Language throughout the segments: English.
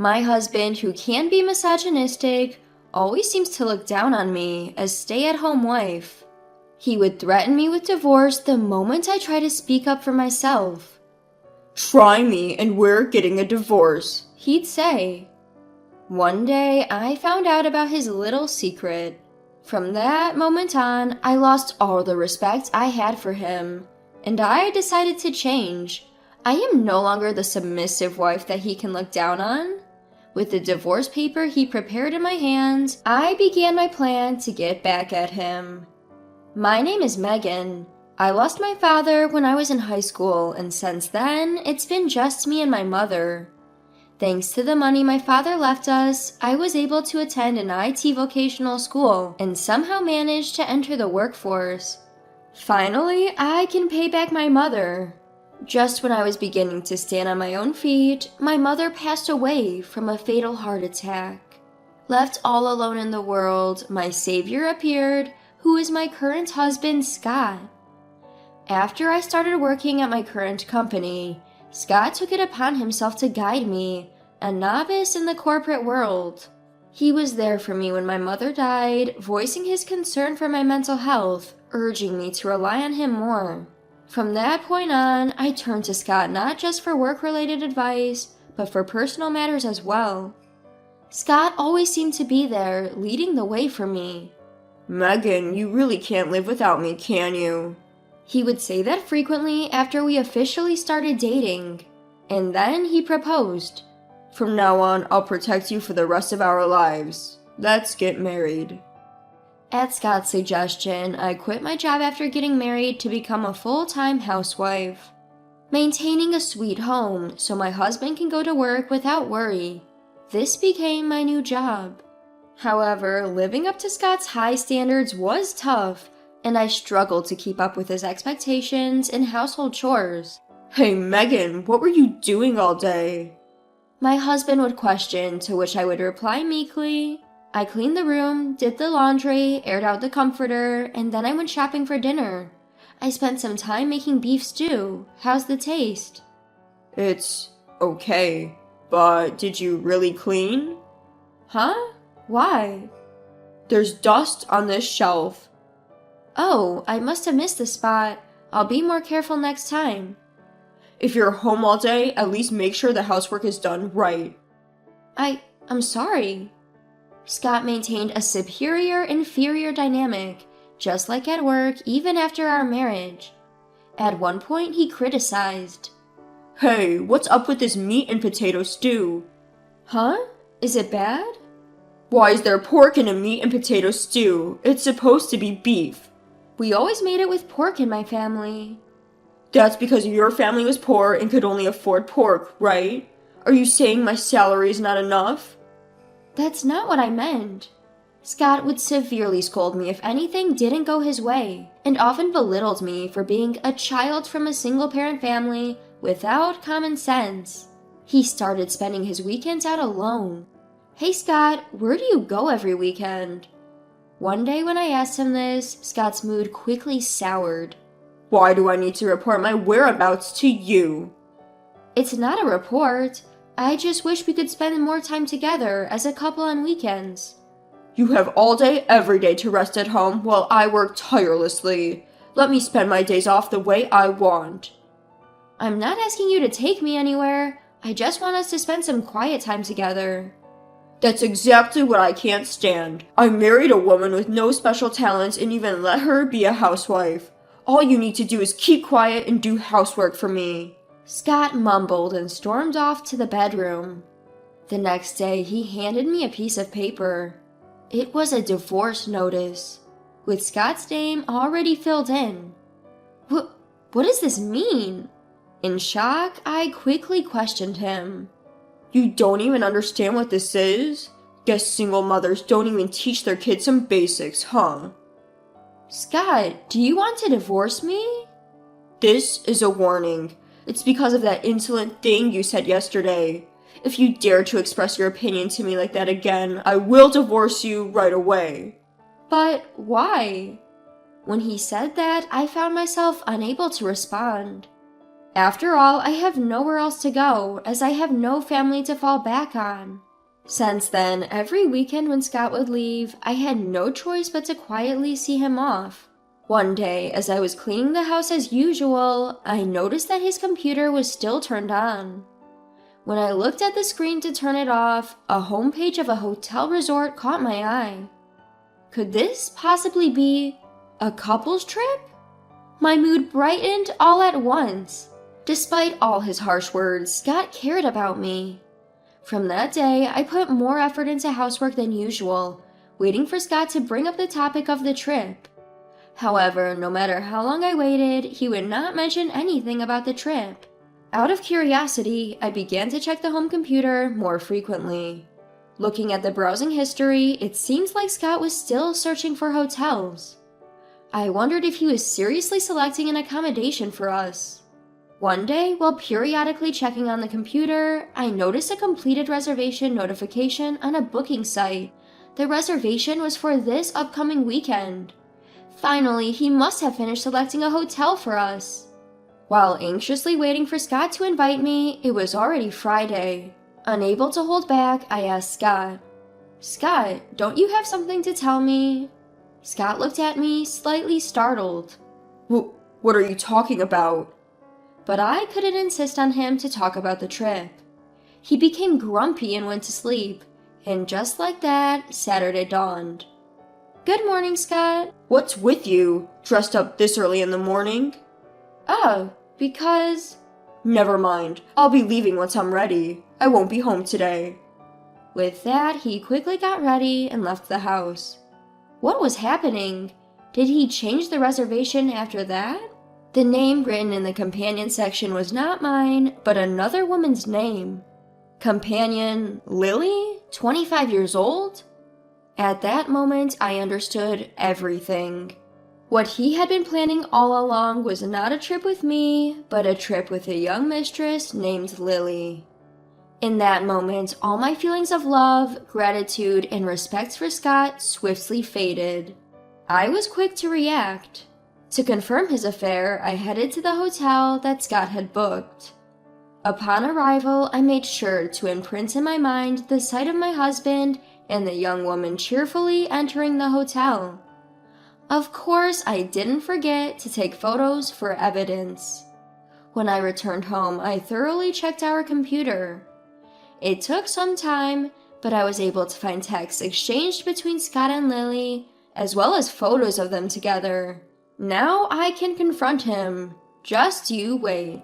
My husband, who can be misogynistic, always seems to look down on me as stay-at-home wife. He would threaten me with divorce the moment I try to speak up for myself. "Try me and we're getting a divorce," he'd say. One day, I found out about his little secret. From that moment on, I lost all the respect I had for him, and I decided to change. I am no longer the submissive wife that he can look down on. With the divorce paper he prepared in my hands, I began my plan to get back at him. My name is Megan. I lost my father when I was in high school, and since then, it's been just me and my mother. Thanks to the money my father left us, I was able to attend an IT vocational school and somehow managed to enter the workforce. Finally, I can pay back my mother. Just when I was beginning to stand on my own feet, my mother passed away from a fatal heart attack. Left all alone in the world, my savior appeared, who is my current husband, Scott. After I started working at my current company, Scott took it upon himself to guide me, a novice in the corporate world. He was there for me when my mother died, voicing his concern for my mental health, urging me to rely on him more. From that point on, I turned to Scott not just for work-related advice, but for personal matters as well. Scott always seemed to be there, leading the way for me. "Megan, you really can't live without me, can you?" He would say that frequently after we officially started dating. And then he proposed. "From now on, I'll protect you for the rest of our lives. Let's get married." At Scott's suggestion, I quit my job after getting married to become a full-time housewife, maintaining a sweet home so my husband can go to work without worry. This became my new job. However, living up to Scott's high standards was tough, and I struggled to keep up with his expectations and household chores. "Hey Megan, what were you doing all day?" My husband would question, to which I would reply meekly, "I cleaned the room, did the laundry, aired out the comforter, and then I went shopping for dinner. I spent some time making beef stew. How's the taste?" "It's okay, but did you really clean?" "Huh? Why?" "There's dust on this shelf." "Oh, I must have missed the spot. I'll be more careful next time." "If you're home all day, at least make sure the housework is done right." I'm sorry." Scott maintained a superior-inferior dynamic, just like at work, even after our marriage. At one point, he criticized. "Hey, what's up with this meat and potato stew?" "Huh? Is it bad?" "Why is there pork in a meat and potato stew? It's supposed to be beef." "We always made it with pork in my family." "That's because your family was poor and could only afford pork, right? Are you saying my salary is not enough?" "That's not what I meant." Scott would severely scold me if anything didn't go his way, and often belittled me for being a child from a single-parent family without common sense. He started spending his weekends out alone. "Hey Scott, where do you go every weekend?" One day when I asked him this, Scott's mood quickly soured. "Why do I need to report my whereabouts to you?" "It's not a report. I just wish we could spend more time together as a couple on weekends." "You have all day, every day to rest at home while I work tirelessly. Let me spend my days off the way I want." "I'm not asking you to take me anywhere. I just want us to spend some quiet time together." "That's exactly what I can't stand. I married a woman with no special talents and even let her be a housewife. All you need to do is keep quiet and do housework for me." Scott mumbled and stormed off to the bedroom. The next day, he handed me a piece of paper. It was a divorce notice, with Scott's name already filled in. What does this mean?" In shock, I quickly questioned him. "You don't even understand what this is? Guess single mothers don't even teach their kids some basics, huh?" "Scott, do you want to divorce me?" "This is a warning. It's because of that insolent thing you said yesterday. If you dare to express your opinion to me like that again, I will divorce you right away." "But why?" When he said that, I found myself unable to respond. After all, I have nowhere else to go, as I have no family to fall back on. Since then, every weekend when Scott would leave, I had no choice but to quietly see him off. One day, as I was cleaning the house as usual, I noticed that his computer was still turned on. When I looked at the screen to turn it off, a homepage of a hotel resort caught my eye. Could this possibly be a couple's trip? My mood brightened all at once. Despite all his harsh words, Scott cared about me. From that day, I put more effort into housework than usual, waiting for Scott to bring up the topic of the trip. However, no matter how long I waited, he would not mention anything about the trip. Out of curiosity, I began to check the home computer more frequently. Looking at the browsing history, it seems like Scott was still searching for hotels. I wondered if he was seriously selecting an accommodation for us. One day, while periodically checking on the computer, I noticed a completed reservation notification on a booking site. The reservation was for this upcoming weekend. Finally, he must have finished selecting a hotel for us. While anxiously waiting for Scott to invite me, it was already Friday. Unable to hold back, I asked Scott, "Scott, don't you have something to tell me?" Scott looked at me, slightly startled. What are you talking about? But I couldn't insist on him to talk about the trip. He became grumpy and went to sleep, and just like that, Saturday dawned. "Good morning, Scott." What's with you? Dressed up this early in the morning? "Oh, because..." Never mind. I'll be leaving once I'm ready. I won't be home today. With that, he quickly got ready and left the house. What was happening? Did he change the reservation after that? The name written in the companion section was not mine, but another woman's name. Companion Lily? 25 years old? At that moment, I understood everything. What he had been planning all along was not a trip with me, but a trip with a young mistress named Lily. In that moment, all my feelings of love, gratitude, and respect for Scott swiftly faded. I was quick to react. To confirm his affair, I headed to the hotel that Scott had booked. Upon arrival, I made sure to imprint in my mind the sight of my husband and the young woman cheerfully entering the hotel. Of course, I didn't forget to take photos for evidence. When I returned home, I thoroughly checked our computer. It took some time, but I was able to find texts exchanged between Scott and Lily, as well as photos of them together. Now I can confront him. Just you wait.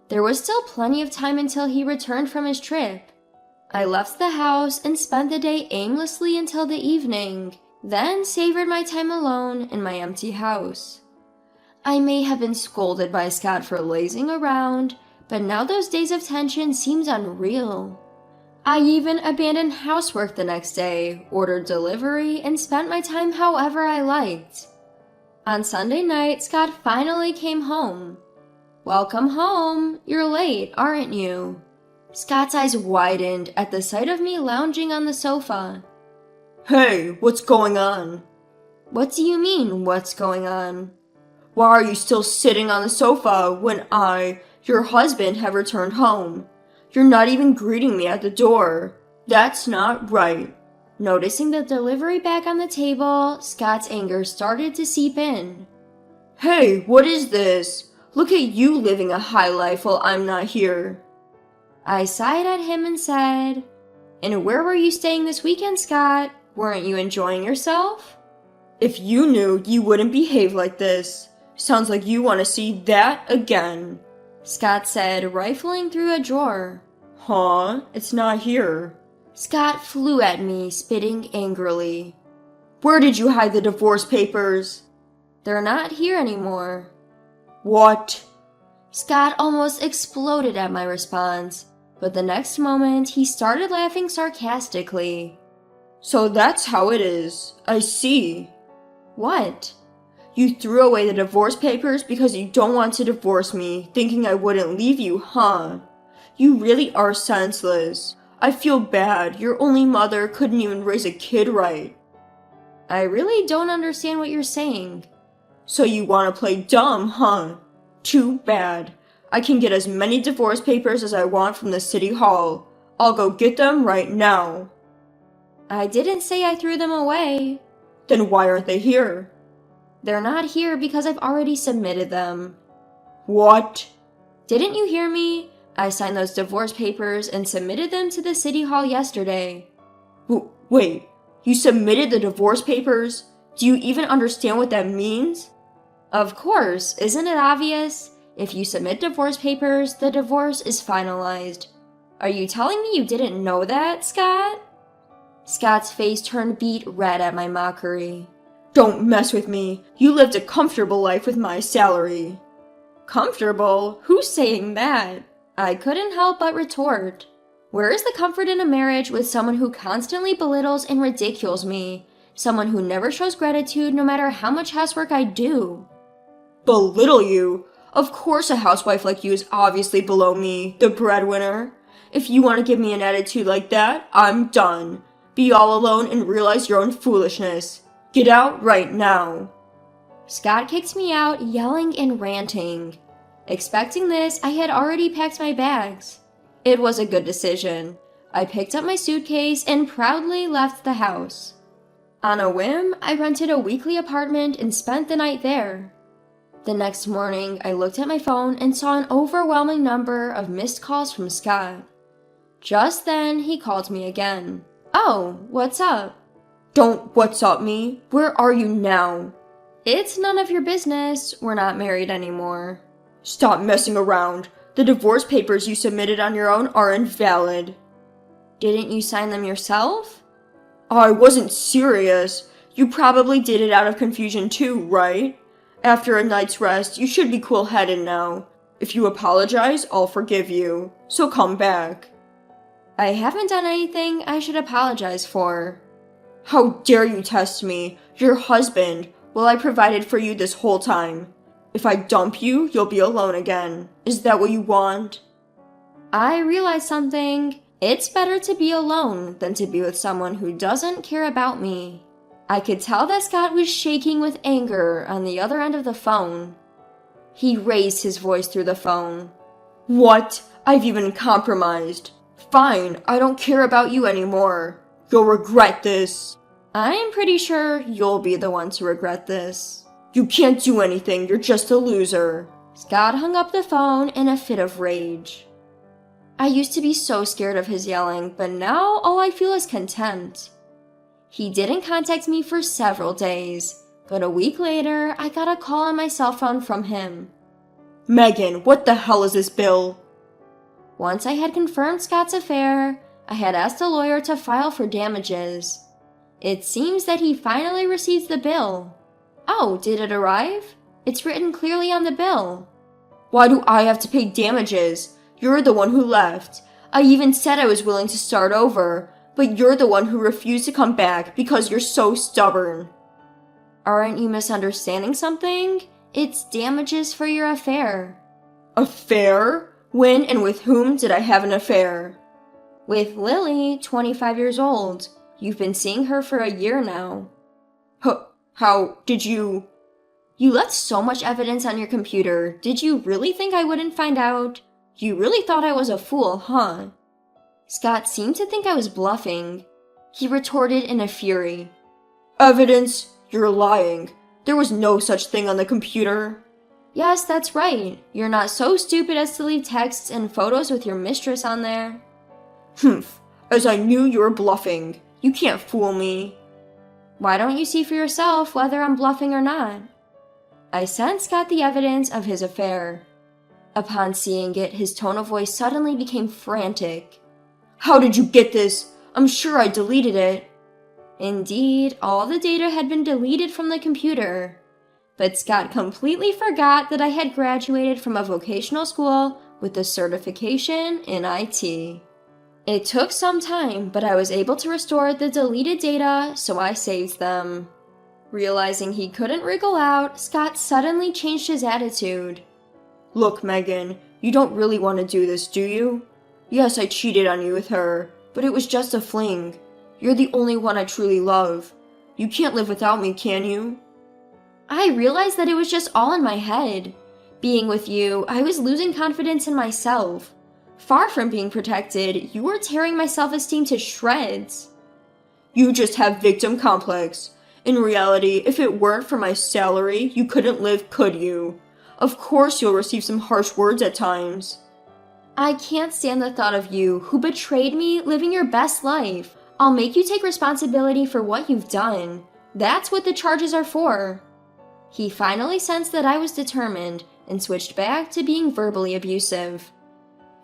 There was still plenty of time until he returned from his trip. I left the house and spent the day aimlessly until the evening, then savored my time alone in my empty house. I may have been scolded by Scott for lazing around, but now those days of tension seemed unreal. I even abandoned housework the next day, ordered delivery, and spent my time however I liked. On Sunday night, Scott finally came home. "Welcome home. You're late, aren't you?" Scott's eyes widened at the sight of me lounging on the sofa. Hey, what's going on? "What do you mean, what's going on?" Why are you still sitting on the sofa when your husband, have returned home? You're not even greeting me at the door. That's not right. Noticing the delivery bag on the table, Scott's anger started to seep in. Hey, what is this? Look at you living a high life while I'm not here. I sighed at him and said, "And where were you staying this weekend, Scott? Weren't you enjoying yourself?" If you knew, you wouldn't behave like this. Sounds like you want to see that again. Scott said, rifling through a drawer. Huh? It's not here. Scott flew at me, spitting angrily. Where did you hide the divorce papers? They're not here anymore. What? Scott almost exploded at my response, but the next moment he started laughing sarcastically. So that's how it is. I see. What? You threw away the divorce papers because you don't want to divorce me, thinking I wouldn't leave you, huh? You really are senseless. I feel bad. Your only mother couldn't even raise a kid right. I really don't understand what you're saying. So you want to play dumb, huh? Too bad. I can get as many divorce papers as I want from the city hall. I'll go get them right now. I didn't say I threw them away. Then why aren't they here? They're not here because I've already submitted them. What? Didn't you hear me? I signed those divorce papers and submitted them to the city hall yesterday. Wait, you submitted the divorce papers? Do you even understand what that means? Of course, isn't it obvious? If you submit divorce papers, the divorce is finalized. Are you telling me you didn't know that, Scott? Scott's face turned beet red at my mockery. Don't mess with me. You lived a comfortable life with my salary. Comfortable? Who's saying that? I couldn't help but retort. Where is the comfort in a marriage with someone who constantly belittles and ridicules me? Someone who never shows gratitude no matter how much housework I do? Belittle you? Of course a housewife like you is obviously below me, the breadwinner. If you want to give me an attitude like that, I'm done. Be all alone and realize your own foolishness. Get out right now. Scott kicked me out, yelling and ranting. Expecting this, I had already packed my bags. It was a good decision. I picked up my suitcase and proudly left the house. On a whim, I rented a weekly apartment and spent the night there. The next morning, I looked at my phone and saw an overwhelming number of missed calls from Scott. Just then, he called me again. Oh, what's up? Don't what's up me. Where are you now? It's none of your business. We're not married anymore. Stop messing around. The divorce papers you submitted on your own are invalid. Didn't you sign them yourself? I wasn't serious. You probably did it out of confusion too, right? After a night's rest, you should be cool-headed now. If you apologize, I'll forgive you. So come back. I haven't done anything I should apologize for. How dare you test me? Your husband. Well, I provided for you this whole time. If I dump you, you'll be alone again. Is that what you want? I realized something. It's better to be alone than to be with someone who doesn't care about me. I could tell that Scott was shaking with anger on the other end of the phone. He raised his voice through the phone. What? I've even compromised. Fine, I don't care about you anymore. You'll regret this. I'm pretty sure you'll be the one to regret this. You can't do anything, you're just a loser. Scott hung up the phone in a fit of rage. I used to be so scared of his yelling, but now all I feel is contempt. He didn't contact me for several days, but a week later, I got a call on my cell phone from him. Megan, what the hell is this bill? Once I had confirmed Scott's affair, I had asked a lawyer to file for damages. It seems that he finally received the bill. Oh, did it arrive? It's written clearly on the bill. Why do I have to pay damages? You're the one who left. I even said I was willing to start over, but you're the one who refused to come back because you're so stubborn. Aren't you misunderstanding something? It's damages for your affair. Affair? When and with whom did I have an affair? With Lily, 25 years old. You've been seeing her for a year now. How did you... You left so much evidence on your computer. Did you really think I wouldn't find out? You really thought I was a fool, huh? Scott seemed to think I was bluffing. He retorted in a fury. Evidence? You're lying. There was no such thing on the computer. Yes, that's right. You're not so stupid as to leave texts and photos with your mistress on there. Humph. As I knew you were bluffing. You can't fool me. Why don't you see for yourself whether I'm bluffing or not? I sent Scott the evidence of his affair. Upon seeing it, his tone of voice suddenly became frantic. How did you get this? I'm sure I deleted it. Indeed, all the data had been deleted from the computer. But Scott completely forgot that I had graduated from a vocational school with a certification in IT. It took some time, but I was able to restore the deleted data, so I saved them. Realizing he couldn't wriggle out, Scott suddenly changed his attitude. Look, Megan, you don't really want to do this, do you? Yes, I cheated on you with her, but it was just a fling. You're the only one I truly love. You can't live without me, can you? I realized that it was just all in my head. Being with you, I was losing confidence in myself. Far from being protected, you were tearing my self-esteem to shreds. You just have victim complex. In reality, if it weren't for my salary, you couldn't live, could you? Of course you'll receive some harsh words at times. I can't stand the thought of you, who betrayed me, living your best life. I'll make you take responsibility for what you've done. That's what the charges are for. He finally sensed that I was determined and switched back to being verbally abusive.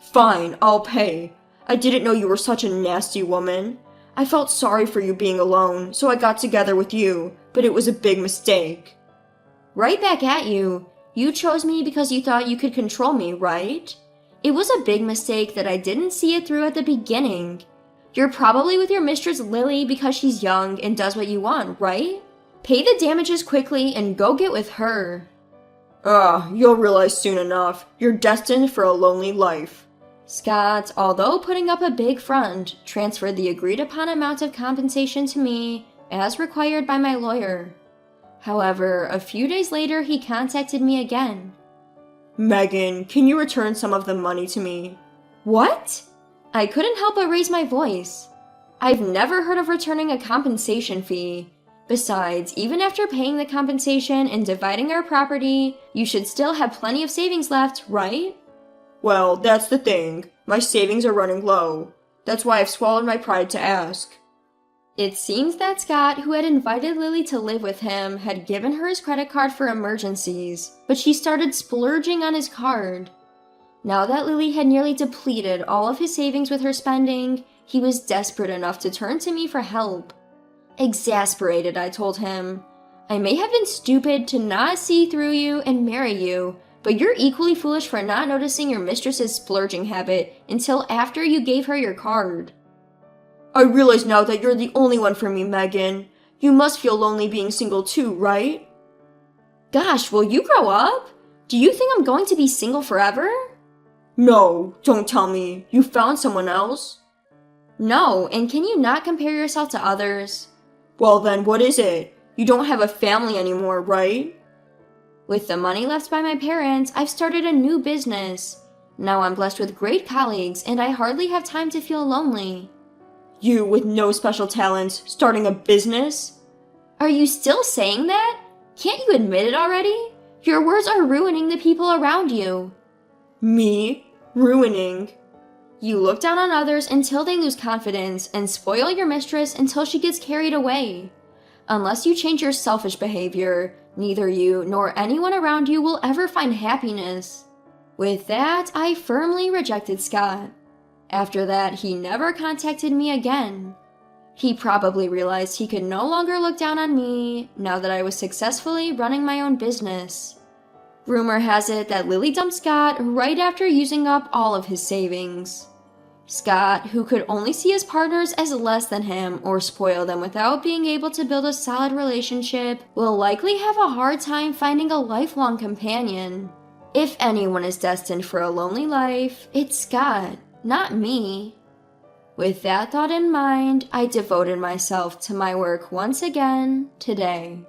Fine, I'll pay. I didn't know you were such a nasty woman. I felt sorry for you being alone, so I got together with you, but it was a big mistake. Right back at you. You chose me because you thought you could control me, right? It was a big mistake that I didn't see it through at the beginning. You're probably with your mistress Lily because she's young and does what you want, right? Pay the damages quickly and go get with her. You'll realize soon enough. You're destined for a lonely life. Scott, although putting up a big front, transferred the agreed-upon amount of compensation to me, as required by my lawyer. However, a few days later he contacted me again. Megan, can you return some of the money to me? What? I couldn't help but raise my voice. I've never heard of returning a compensation fee. Besides, even after paying the compensation and dividing our property, you should still have plenty of savings left, right? Well, that's the thing. My savings are running low. That's why I've swallowed my pride to ask. It seems that Scott, who had invited Lily to live with him, had given her his credit card for emergencies, but she started splurging on his card. Now that Lily had nearly depleted all of his savings with her spending, he was desperate enough to turn to me for help. Exasperated, I told him, I may have been stupid to not see through you and marry you, but you're equally foolish for not noticing your mistress's splurging habit until after you gave her your card. I realize now that you're the only one for me, Megan. You must feel lonely being single too, right? Gosh, will you grow up? Do you think I'm going to be single forever? No, don't tell me. You found someone else? No, and can you not compare yourself to others? Well then, what is it? You don't have a family anymore, right? With the money left by my parents, I've started a new business. Now I'm blessed with great colleagues, and I hardly have time to feel lonely. You, with no special talents, starting a business? Are you still saying that? Can't you admit it already? Your words are ruining the people around you. Me? Ruining? You look down on others until they lose confidence and spoil your mistress until she gets carried away. Unless you change your selfish behavior, neither you nor anyone around you will ever find happiness. With that, I firmly rejected Scott. After that, he never contacted me again. He probably realized he could no longer look down on me now that I was successfully running my own business. Rumor has it that Lily dumped Scott right after using up all of his savings. Scott, who could only see his partners as less than him or spoil them without being able to build a solid relationship, will likely have a hard time finding a lifelong companion. If anyone is destined for a lonely life, it's Scott, not me. With that thought in mind, I devoted myself to my work once again today.